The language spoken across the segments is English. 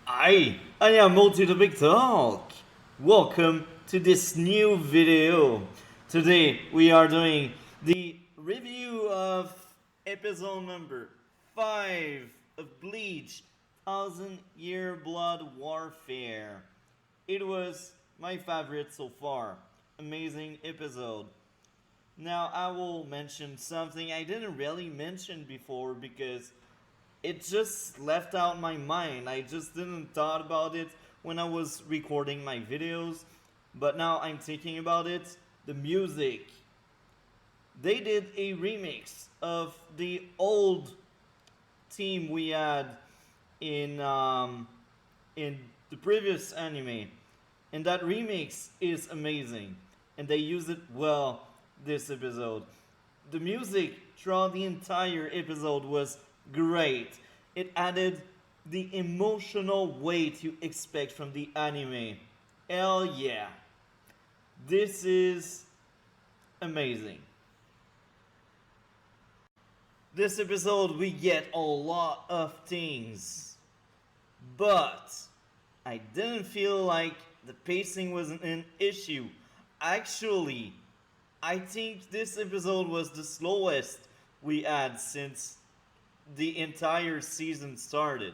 I am Multi the Big Talk. Welcome to this new video. Today we are doing the review of episode number 5 of Bleach, Thousand Year Blood Warfare. It was my favorite so far. Amazing episode. Now I will mention something I didn't really mention before because it just left out my mind. I just didn't thought about it when I was recording my videos, but now I'm thinking about it. The music. They did a remix of the old theme we had in the previous anime, and that remix is amazing, and they use it well this episode. The music throughout the entire episode was great. It added the emotional weight you expect from the anime. Hell yeah. This is amazing. This episode we get a lot of things, but I didn't feel like the pacing was an issue. Actually, I think this episode was the slowest we had since the entire season started.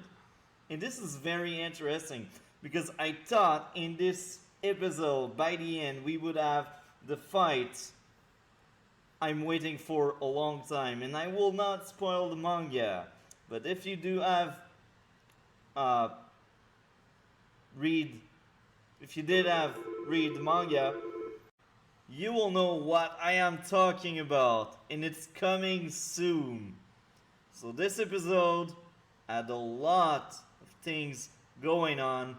And this is very interesting because I thought in this episode, by the end, we would have the fight I'm waiting for a long time. And I will not spoil the manga. But if you do have uh, read, if you did have read the manga, you will know what I am talking about, and it's coming soon. So this episode had a lot of things going on,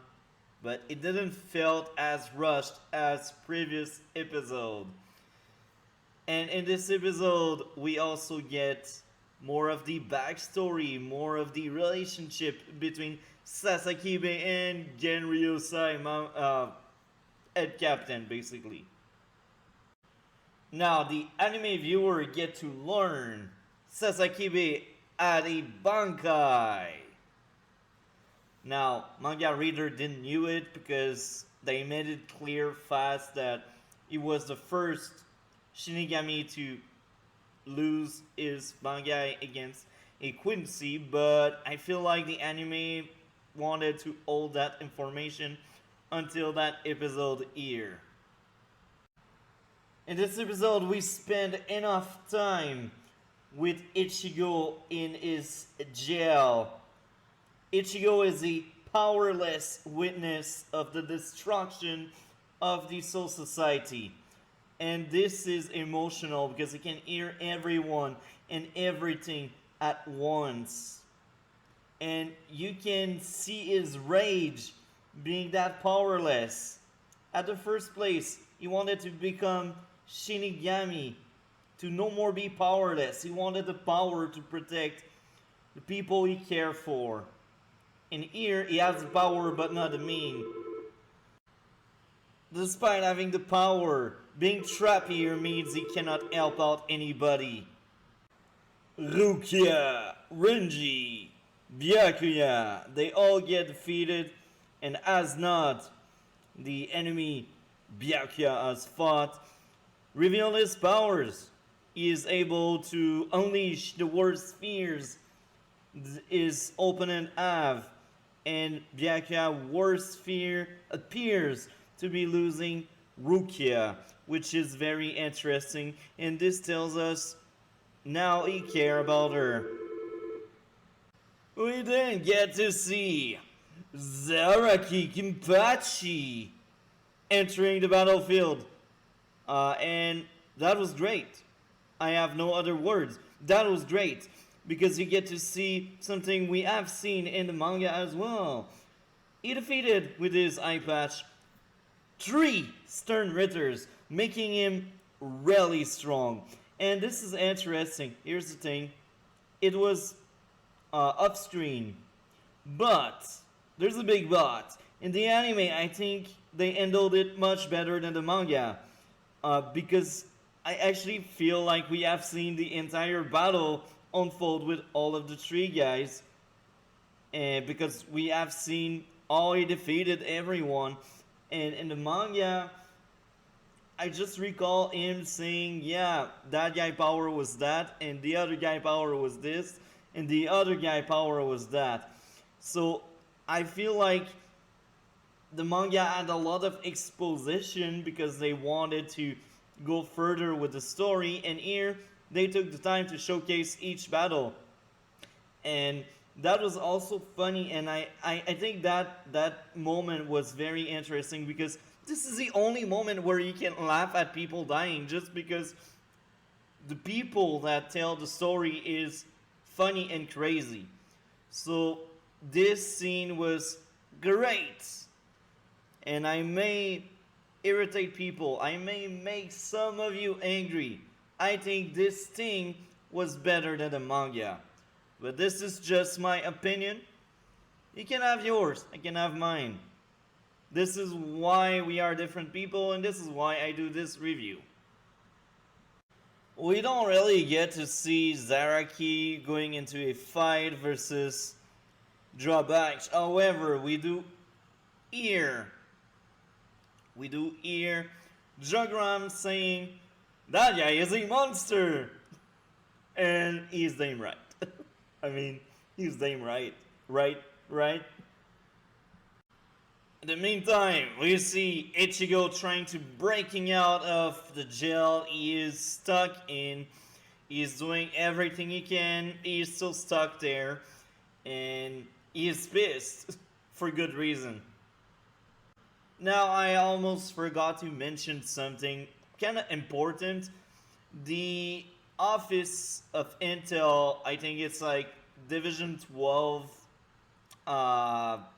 but it didn't feel as rushed as previous episode. And in this episode, we also get more of the backstory, more of the relationship between Sasakibe and Genryosai, head captain, basically. Now, the anime viewer get to learn Sasakibe had a Bankai. Now, manga reader didn't knew it because they made it clear fast that he was the first Shinigami to lose his Bankai against a Quincy, but I feel like the anime wanted to hold that information until that episode here. In this episode, we spend enough time with Ichigo in his jail. Ichigo is a powerless witness of the destruction of the Soul Society. And this is emotional because he can hear everyone and everything at once. And you can see his rage being that powerless. At the first place, he wanted to become Shinigami, to no more be powerless. He wanted the power to protect the people he cared for. And here, he has the power but not the mean. Despite having the power, being trapped here means he cannot help out anybody. Rukia, Renji, Byakuya, they all get defeated, and as not, the enemy Byakuya has fought, reveal his powers. He is able to unleash the worst fears his opponent have, and Byakuya's worst fear appears to be losing Rukia, which is very interesting, and this tells us now he cares about her. We then get to see Zaraki Kimpachi entering the battlefield. And that was great. I have no other words. That was great because you get to see something we have seen in the manga as well. He defeated with his eye patch 3 Stern Ritters, making him really strong. And this is interesting. Here's the thing. It was upstream, but there's a big but. In the anime, I think they handled it much better than the manga. Because I actually feel like we have seen the entire battle unfold with all of the 3 guys. Because we have seen he defeated everyone. And in the manga, I just recall him saying, yeah, that guy power was that, and the other guy power was this, and the other guy power was that. So I feel like the manga had a lot of exposition because they wanted to go further with the story, and here they took the time to showcase each battle. And that was also funny, and I think that moment was very interesting because this is the only moment where you can laugh at people dying just because the people that tell the story is funny and crazy. So this scene was great. And I may irritate people. I may make some of you angry. I think this thing was better than the manga. But this is just my opinion. You can have yours. I can have mine. This is why we are different people, and this is why I do this review. We don't really get to see Zaraki going into a fight versus Drawbacks. However, we do hear Jugram saying, that guy is a monster! And he's damn right. I mean, he's damn right. Right? In the meantime, we see Ichigo trying to breaking out of the jail he is stuck in. He's doing everything he can. He's still stuck there. And he is pissed for good reason. Now, I almost forgot to mention something kind of important. The office of Intel, I think it's like Division 12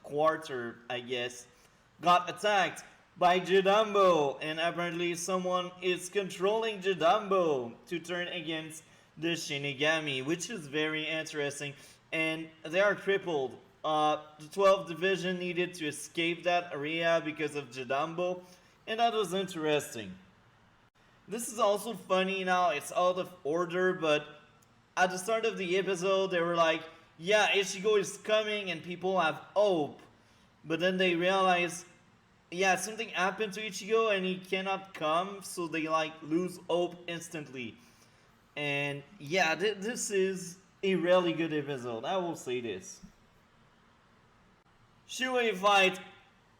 quarter, I guess, got attacked by Jidambo, and apparently someone is controlling Jidambo to turn against the Shinigami, which is very interesting, and they are crippled. The 12th Division needed to escape that area because of Jidambo, and that was interesting. This is also funny now, it's out of order, but at the start of the episode, they were like, yeah, Ichigo is coming and people have hope. But then they realize, yeah, something happened to Ichigo and he cannot come, so they like lose hope instantly. And yeah, this is a really good episode, I will say this. Shuei fight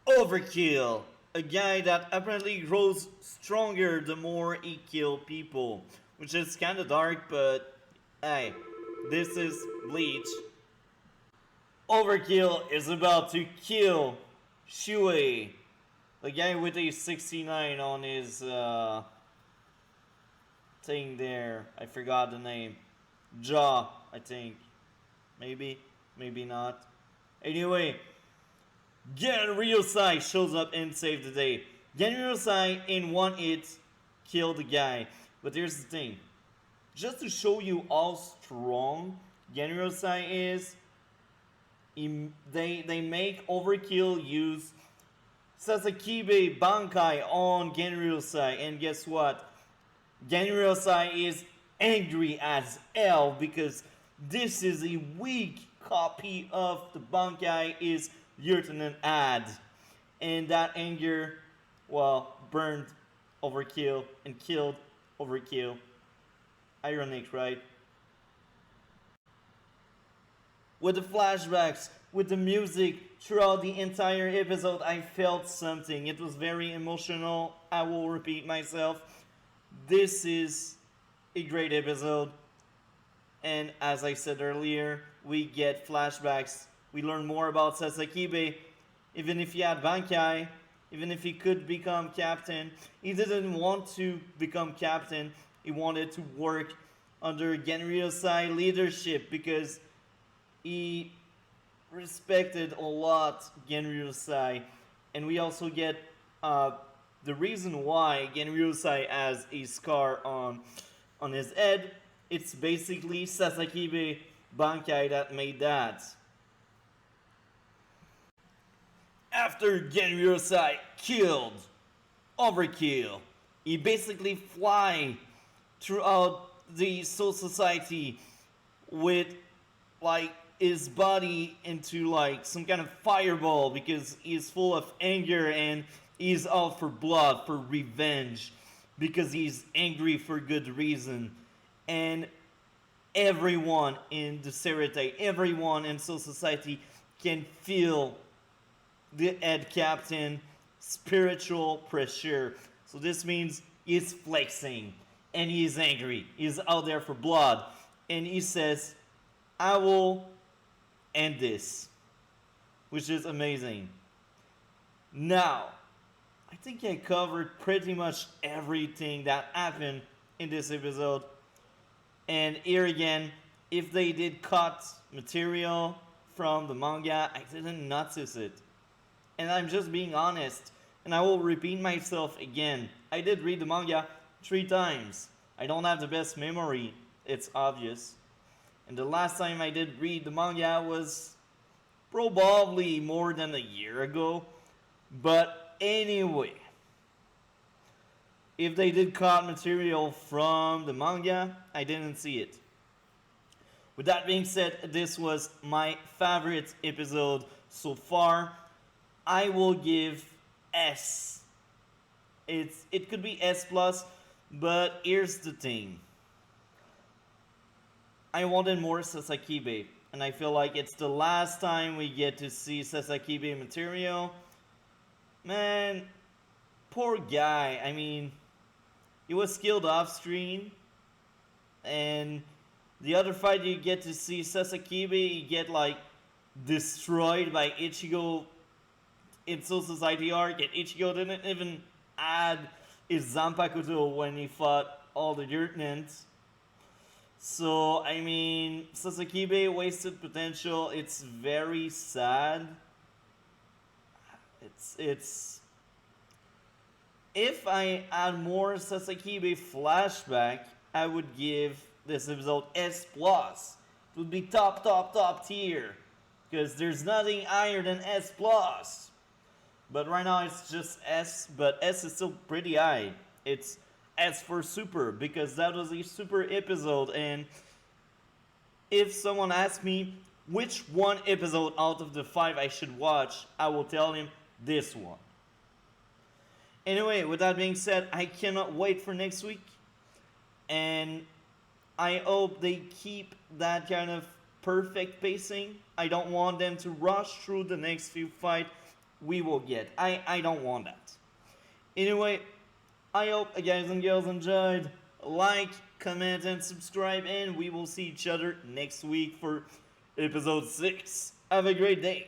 Overkill, a guy that apparently grows stronger the more he kills people, which is kinda dark, but hey, this is Bleach. Overkill is about to kill Shuei, the guy with a 69 on his thing there. I forgot the name. Jaw, I think. Maybe not. Anyway, Gen Ryosai shows up and saves the day. Gen Ryosai in one hit killed the guy. But here's the thing. Just to show you how strong Gen Ryosai is, they make Overkill use Sasakibe Bankai on Gen Ryosai. And guess what? Gen Ryosai is angry as hell because this is a weak copy of the Bankai is Lieutenant Ad. And that anger, well, burned Overkill and killed Overkill. Ironic, right? With the flashbacks, with the music, throughout the entire episode, I felt something. It was very emotional. I will repeat myself. This is a great episode. And as I said earlier, we get flashbacks. We learn more about Sasakibe. Even if he had Bankai, even if he could become captain, he didn't want to become captain. He wanted to work under Gen Ryosai leadership because he respected a lot Gen Ryosai. And we also get the reason why Gen Ryosai has a scar on his head. It's basically Sasakibe Bankai that made that. After Gen Ryosai killed Overkill, he basically fly throughout the Soul Society with like his body into like some kind of fireball because he's full of anger and he's out for blood, for revenge, because he's angry for good reason. And everyone in the Serete, everyone in Soul Society can feel the head captain spiritual pressure. So this means he's flexing and he's angry. He's out there for blood. And he says, I will end this. Which is amazing. Now, I think I covered pretty much everything that happened in this episode. And here again, if they did cut material from the manga, I didn't notice it. And I'm just being honest. And I will repeat myself again. I did read the manga 3 times. I don't have the best memory, it's obvious. And the last time I did read the manga was probably more than a year ago. But anyway, if they did cut material from the manga, I didn't see it. With that being said, this was my favorite episode so far. I will give S. It could be S plus, but here's the thing. I wanted more Sasakibe, and I feel like it's the last time we get to see Sasakibe material. Man, poor guy. I mean, he was killed off screen, and the other fight you get to see Sasakibe, you get like destroyed by Ichigo in Soul Society arc, and Ichigo didn't even add his Zanpakuto when he fought all the Yurtnins. So, I mean, Sasakibe wasted potential. It's very sad. It's if I add more Sasakibe flashback, I would give this episode S plus. It would be top tier, because there's nothing higher than S plus. But right now it's just S, but S is still pretty high. It's S for super, because that was a super episode. And if someone asks me which one episode out of the 5 I should watch, I will tell him this one. Anyway, with that being said, I cannot wait for next week. And I hope they keep that kind of perfect pacing. I don't want them to rush through the next few fights we will get. I don't want that. Anyway, I hope you guys and girls enjoyed. Like, comment, and subscribe, and we will see each other next week for episode 6. Have a great day.